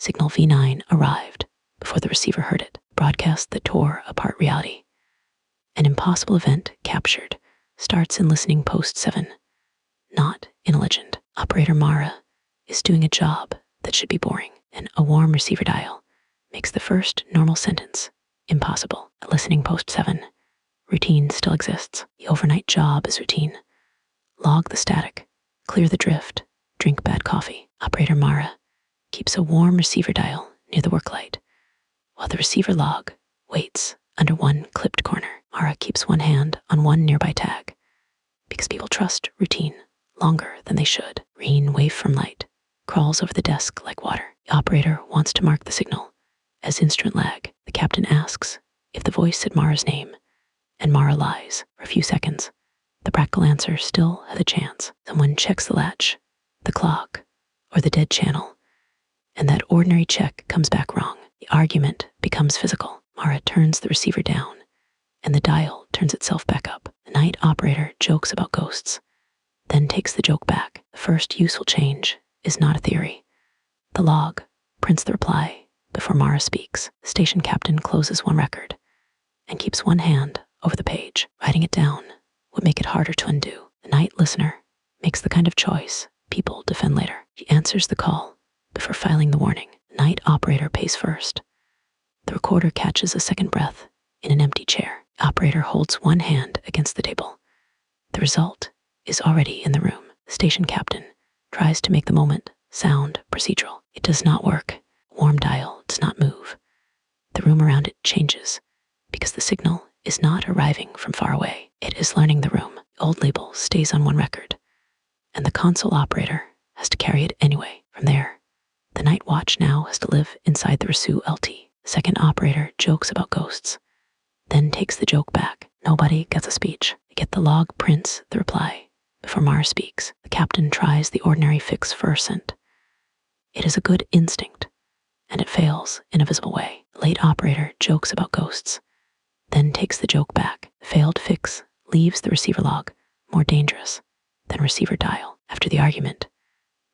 Signal V9 arrived before the receiver heard it, broadcast that tore apart reality. An impossible event captured starts in listening post 7, not in a legend. Operator Mara is doing a job that should be boring, and a warm receiver dial makes the first normal sentence impossible. At listening post 7, routine still exists. The overnight job is routine. Log the static, clear the drift, drink bad coffee. Operator Mara keeps a warm receiver dial near the work light, while the receiver log waits under one clipped corner. Mara keeps one hand on one nearby tag, because people trust routine longer than they should. Green wave from light crawls over the desk like water. The operator wants to mark the signal as instrument lag. The captain asks if the voice said Mara's name, and Mara lies. For a few seconds, the practical answer still has a chance. Someone checks the latch, the clock, or the dead channel, and that ordinary check comes back wrong. The argument becomes physical. Mara turns the receiver down, and the dial turns itself back up. The night operator jokes about ghosts, then takes the joke back. The first useful change is not a theory. The log prints the reply before Mara speaks. The station captain closes one record and keeps one hand over the page. Writing it down would make it harder to undo. The night listener makes the kind of choice people defend later. He answers the call before filing the warning. The night operator pays first. The recorder catches a second breath in an empty chair. The operator holds one hand against the table. The result is already in the room. The station captain tries to make the moment sound procedural. It does not work. Warm dial does not move. The room around it changes because the signal is not arriving from far away. It is learning the room. The old label stays on one record, and the console operator has to carry it anyway. From there, the night watch now has to live inside the Rasu LT. The second operator jokes about ghosts, then takes the joke back. Nobody gets a speech. They get the log prints the reply before Mara speaks. The captain tries the ordinary fix for a cent. It is a good instinct, and it fails in a visible way. The late operator jokes about ghosts, then takes the joke back. The failed fix leaves the receiver log more dangerous than receiver dial. After the argument,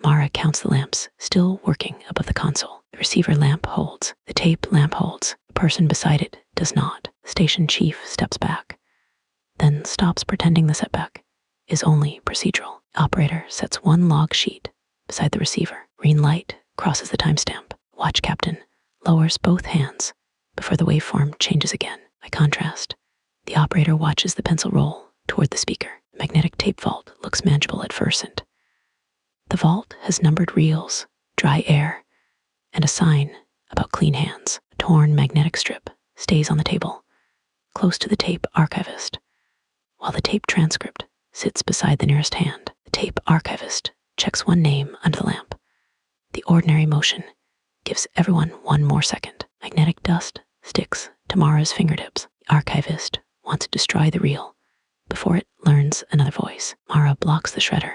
Mara counts the lamps still working above the console. The receiver lamp holds. The tape lamp holds. The person beside it does not. The station chief steps back, then stops pretending the setback is only procedural. The operator sets one log sheet beside the receiver. Green light crosses the timestamp. Watch captain lowers both hands before the waveform changes again. By contrast, the operator watches the pencil roll toward the speaker. The magnetic tape vault looks manageable at first. The vault has numbered reels, dry air, and a sign about clean hands. A torn magnetic strip stays on the table, close to the tape archivist, while the tape transcript sits beside the nearest hand. The tape archivist checks one name under the lamp. The ordinary motion gives everyone one more second. Magnetic dust sticks to Mara's fingertips. The archivist wants to destroy the reel before it learns another voice. Mara blocks the shredder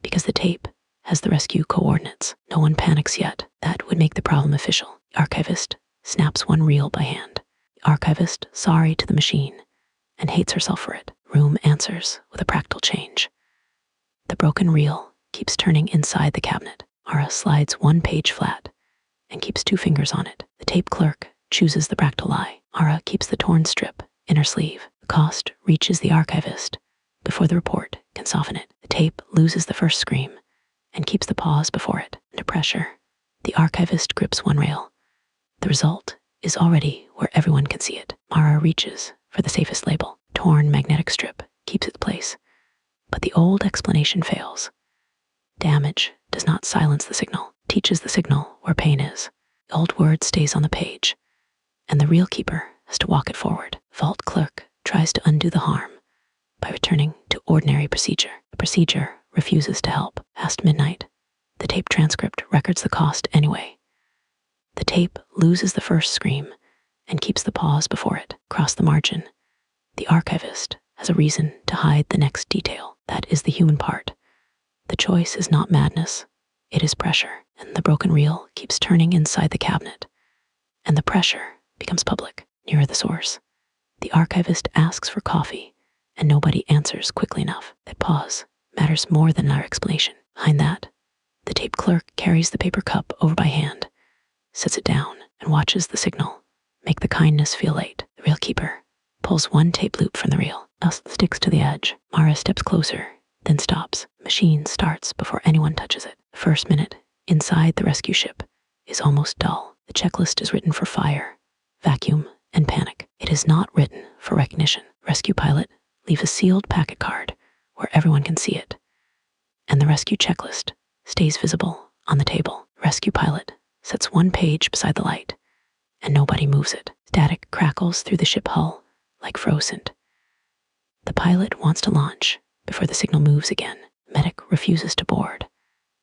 because the tape has the rescue coordinates. No one panics yet. That would make the problem official. The archivist snaps one reel by hand. The archivist, sorry to the machine, and hates herself for it. Room answers with a practical change. The broken reel keeps turning inside the cabinet. Mara slides one page flat and keeps two fingers on it. The tape clerk chooses the practical lie. Mara keeps the torn strip in her sleeve. The cost reaches the archivist before the report can soften it. The tape loses the first scream and keeps the pause before it. Under pressure, the archivist grips one rail. The result is already where everyone can see it. Mara reaches for the safest label. Torn magnetic strip keeps its place, but the old explanation fails. Damage does not silence the signal, teaches the signal where pain is. The old word stays on the page, and the reel keeper has to walk it forward. Vault clerk tries to undo the harm by returning to ordinary procedure. The procedure refuses to help. Past midnight, the tape transcript records the cost anyway. The tape loses the first scream and keeps the pause before it. Across the margin, the archivist has a reason to hide the next detail. That is the human part. The choice is not madness, it is pressure, and the broken reel keeps turning inside the cabinet, and the pressure becomes public, nearer the source. The archivist asks for coffee, and nobody answers quickly enough. That pause matters more than our explanation. Behind that, the tape clerk carries the paper cup over by hand, sets it down and watches the signal make the kindness feel late. The reel keeper pulls one tape loop from the reel, sticks to the edge. Mara steps closer, then stops. Machine starts before anyone touches it. The first minute inside the rescue ship is almost dull. The checklist is written for fire, vacuum, and panic. It is not written for recognition. Rescue pilot leaves a sealed packet card where everyone can see it, and the rescue checklist stays visible on the table. Rescue pilot sets one page beside the light, and nobody moves it. Static crackles through the ship hull like frozen. The pilot wants to launch before the signal moves again. Medic refuses to board.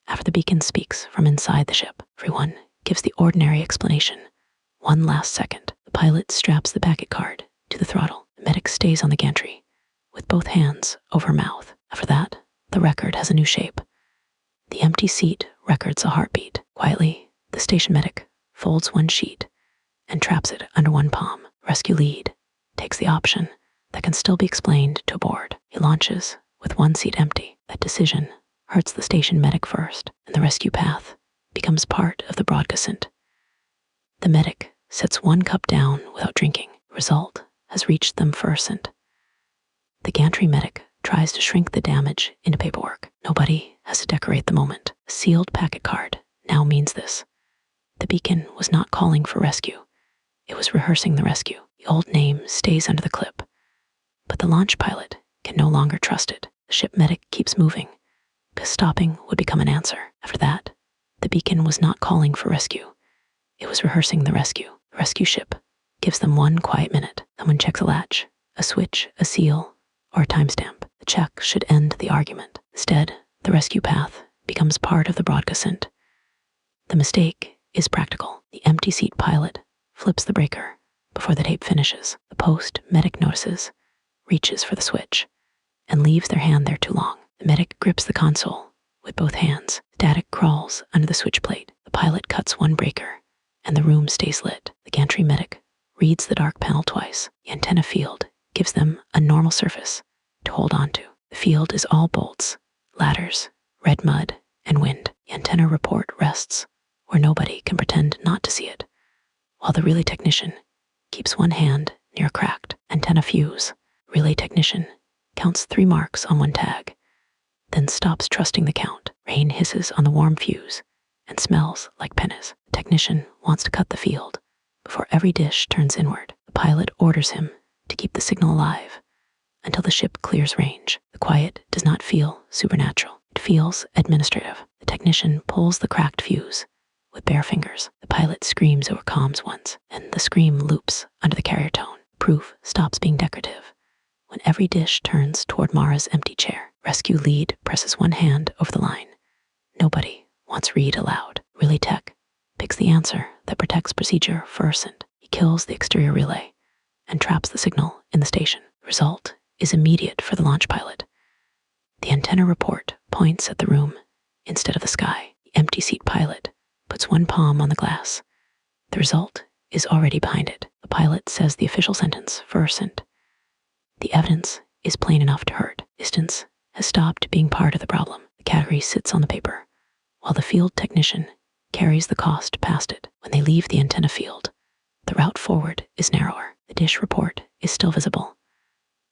After the beacon speaks from inside the ship, everyone gives the ordinary explanation. One last second, the pilot straps the packet card to the throttle. The medic stays on the gantry with both hands over her mouth. After that, the record has a new shape. The empty seat records a heartbeat. Quietly, the station medic folds one sheet and traps it under one palm. Rescue lead takes the option that can still be explained to board. He launches with one seat empty. That decision hurts the station medic first, and the rescue path becomes part of the broadcast. The medic sets one cup down without drinking. Result has reached them first. The gantry medic tries to shrink the damage into paperwork. Nobody has to decorate the moment. A sealed packet card now means this. The beacon was not calling for rescue. It was rehearsing the rescue. The old name stays under the clip, but the launch pilot can no longer trust it. The ship medic keeps moving, because stopping would become an answer. After that, the beacon was not calling for rescue. It was rehearsing the rescue. The rescue ship gives them one quiet minute. Someone checks a latch, a switch, a seal, or a timestamp. The check should end the argument. Instead, the rescue path becomes part of the broadcast. The mistake is practical. The empty seat pilot flips the breaker before the tape finishes. The post medic notices, reaches for the switch, and leaves their hand there too long. The medic grips the console with both hands. Static crawls under the switch plate. The pilot cuts one breaker, and the room stays lit. The gantry medic reads the dark panel twice. The antenna field gives them a normal surface to hold on to. The field is all bolts, ladders, red mud, and wind. The antenna report rests where nobody can pretend not to see it, while the relay technician keeps one hand near a cracked antenna fuse. Relay technician counts 3 marks on one tag, then stops trusting the count. Rain hisses on the warm fuse and smells like pennies. The technician wants to cut the field before every dish turns inward. The pilot orders him to keep the signal alive until the ship clears range. The quiet does not feel supernatural. It feels administrative. The technician pulls the cracked fuse with bare fingers. The pilot screams over comms once, and the scream loops under the carrier tone. Proof stops being decorative when every dish turns toward Mara's empty chair. Rescue lead presses one hand over the line. Nobody wants read aloud. Relay tech picks the answer that protects procedure first, and he kills the exterior relay and traps the signal in the station. The result is immediate for the launch pilot. The antenna report points at the room instead of the sky. The empty seat pilot puts one palm on the glass. The result is already behind it. The pilot says the official sentence first, and the evidence is plain enough to hurt. Distance has stopped being part of the problem. The category sits on the paper, while the field technician carries the cost past it. When they leave the antenna field, the route forward is narrower. The dish report is still visible.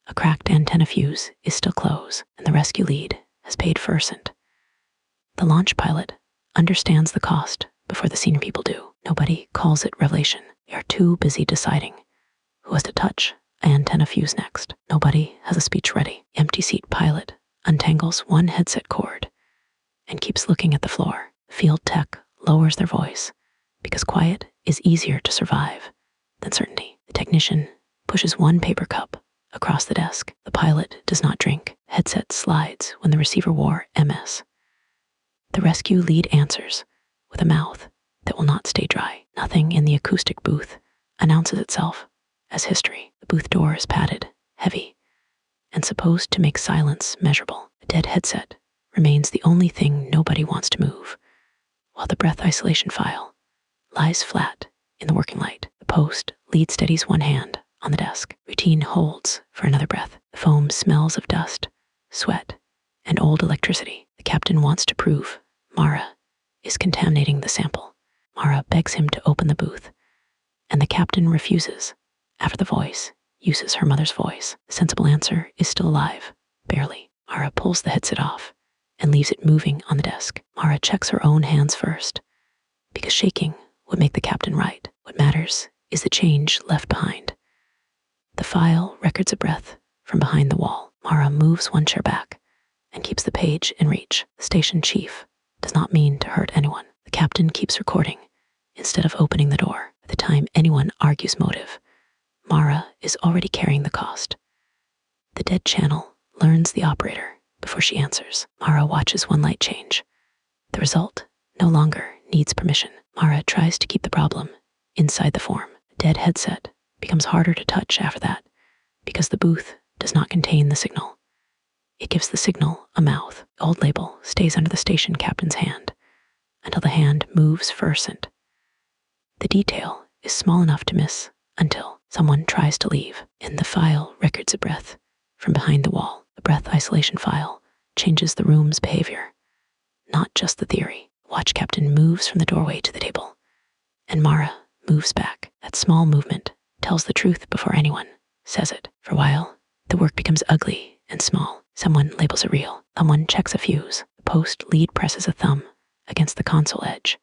A cracked antenna fuse is still closed, and the rescue lead has paid first. The launch pilot understands the cost before the senior people do. Nobody calls it revelation. They are too busy deciding who has to touch an antenna fuse next. Nobody has a speech ready. The empty seat pilot untangles one headset cord and keeps looking at the floor. Field tech lowers their voice because quiet is easier to survive than certainty. The technician pushes one paper cup across the desk. The pilot does not drink. Headset slides when the receiver wore MS. The rescue lead answers with a mouth that will not stay dry. Nothing in the acoustic booth announces itself as history. The booth door is padded, heavy, and supposed to make silence measurable. A dead headset remains the only thing nobody wants to move, while the breath isolation file lies flat in the working light. The post lead steadies one hand on the desk. Routine holds for another breath. The foam smells of dust, sweat, and old electricity. The captain wants to prove Mara is contaminating the sample. Mara begs him to open the booth, and the captain refuses after the voice uses her mother's voice. The sensible answer is still alive, barely. Mara pulls the headset off and leaves it moving on the desk. Mara checks her own hands first, because shaking would make the captain right. What matters is the change left behind. The file records a breath from behind the wall. Mara moves one chair back and keeps the page in reach. The station chief does not mean to hurt anyone. The captain keeps recording instead of opening the door. By the time anyone argues motive, Mara is already carrying the cost. The dead channel learns the operator before she answers. Mara watches one light change. The result no longer needs permission. Mara tries to keep the problem inside the form. The dead headset becomes harder to touch after that because the booth does not contain the signal. It gives the signal a mouth. The old label stays under the station captain's hand until the hand moves furcent. The detail is small enough to miss until someone tries to leave. In the file records a breath from behind the wall. The breath isolation file changes the room's behavior, not just the theory. Watch captain moves from the doorway to the table, and Mara moves back. That small movement tells the truth before anyone says it. For a while, the work becomes ugly and small. Someone labels it real. Someone checks a fuse. The post lead presses a thumb against the console edge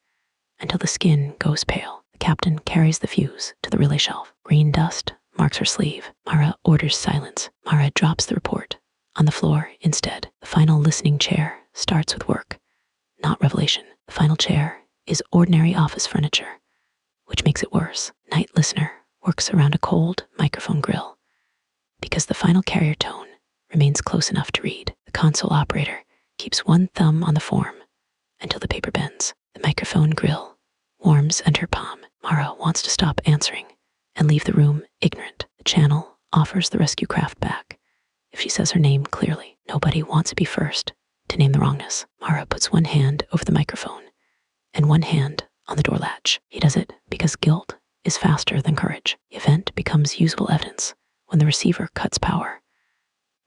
until the skin goes pale. The captain carries the fuse to the relay shelf. Green dust marks her sleeve. Mara orders silence. Mara drops the report on the floor instead. The final listening chair starts with work, not revelation. The final chair is ordinary office furniture, which makes it worse. Night listener works around a cold microphone grill because the final carrier tone remains close enough to read. The console operator keeps one thumb on the form until the paper bends. The microphone grill warms under her palm. Mara wants to stop answering and leave the room ignorant. The channel offers the rescue craft back if she says her name clearly. Nobody wants to be first to name the wrongness. Mara puts one hand over the microphone and one hand on the door latch. He does it because guilt is faster than courage. The event becomes usable evidence when the receiver cuts power.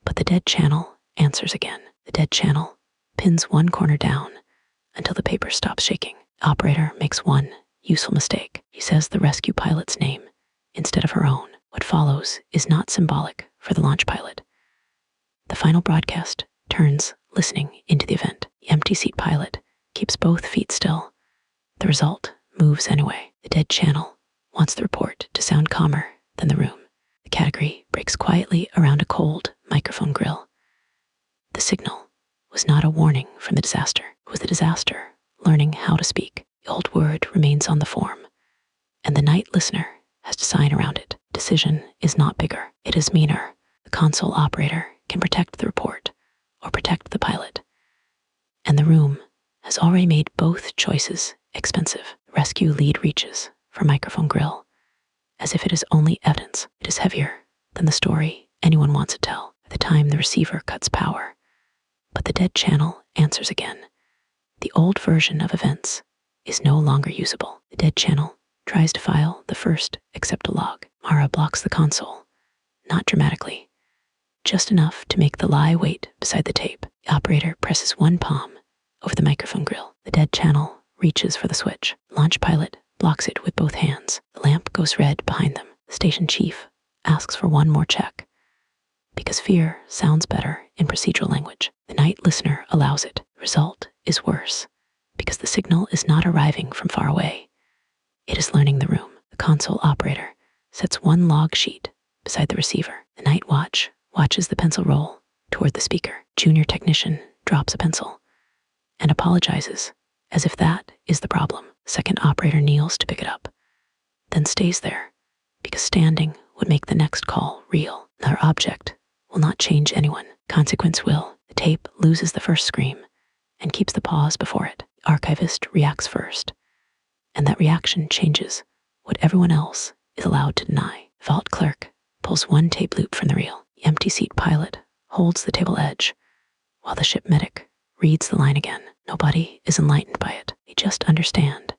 But the dead channel answers again. The dead channel pins one corner down until the paper stops shaking. The operator makes one useful mistake. She says the rescue pilot's name instead of her own. What follows is not symbolic for the launch pilot. The final broadcast turns listening into the event. The empty seat pilot keeps both feet still. The result moves anyway. The dead channel wants the report to sound calmer than the room. The category breaks quietly around a cold microphone grill. The signal was not a warning from the disaster. It was the disaster learning how to speak. The old word remains on the form, and the night listener has to sign around it. Decision is not bigger. It is meaner. The console operator can protect the report or protect the pilot. And the room has already made both choices expensive. The rescue lead reaches for microphone grill as if it is only evidence. It is heavier than the story anyone wants to tell. At the time the receiver cuts power, but the dead channel answers again. The old version of events is no longer usable. The dead channel tries to file the first accept a log. Mara blocks the console, not dramatically, just enough to make the lie wait beside the tape. The operator presses one palm over the microphone grill. The dead channel reaches for the switch. The launch pilot blocks it with both hands. The lamp goes red behind them. The station chief asks for one more check because fear sounds better in procedural language. The night listener allows it. The result is worse because the signal is not arriving from far away. It is learning the room. The console operator sets one log sheet beside the receiver. The night watch watches the pencil roll toward the speaker. Junior technician drops a pencil and apologizes as if that is the problem. Second operator kneels to pick it up, then stays there because standing would make the next call real. Their object will not change anyone. Consequence will. The tape loses the first scream and keeps the pause before it. The archivist reacts first, and that reaction changes what everyone else is allowed to deny. The vault clerk pulls one tape loop from the reel. The empty seat pilot holds the table edge, while the ship medic reads the line again. Nobody is enlightened by it. They just understand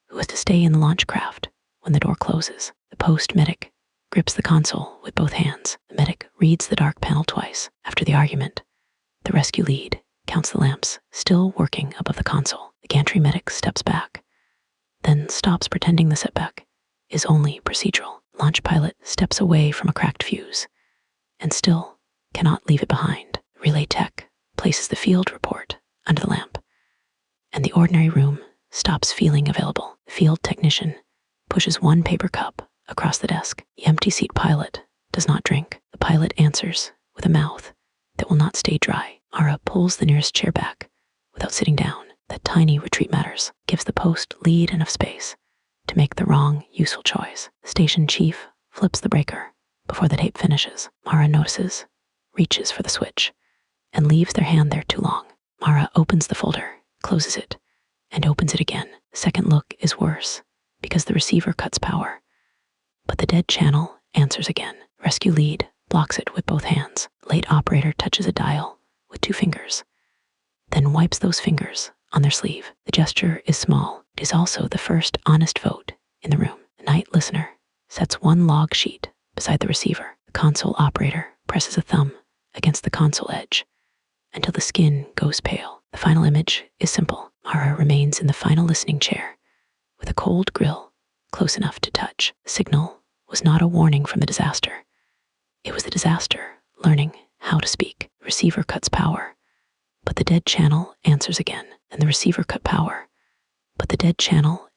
who is to stay in the launch craft when the door closes. The post medic grips the console with both hands. The medic reads the dark panel twice. After the argument, the rescue lead counts the lamps still working above the console. The gantry medic steps back. then stops pretending the setback is only procedural. Launch pilot steps away from a cracked fuse and still cannot leave it behind. Relay tech places the field report under the lamp, and the ordinary room stops feeling available. The field technician pushes one paper cup across the desk. The empty seat pilot does not drink. The pilot answers with a mouth that will not stay dry. Mara pulls the nearest chair back without sitting down. That tiny retreat matters, gives the post lead enough space to make the wrong, useful choice. The station chief flips the breaker before the tape finishes. Mara notices, reaches for the switch, and leaves their hand there too long. Mara opens the folder, closes it, and opens it again. The second look is worse because the receiver cuts power, but the dead channel answers again. Rescue lead blocks it with both hands. Late operator touches a dial with 2 fingers, then wipes those fingers on their sleeve. The gesture is small. It is also the first honest vote in the room. The night listener sets one log sheet beside the receiver. The console operator presses a thumb against the console edge until the skin goes pale. The final image is simple. Mara remains in the final listening chair with a cold grill close enough to touch. The signal was not a warning from the disaster. It was the disaster learning how to speak. The receiver cuts power, but the dead channel answers again. And the receiver cut power, but the dead channel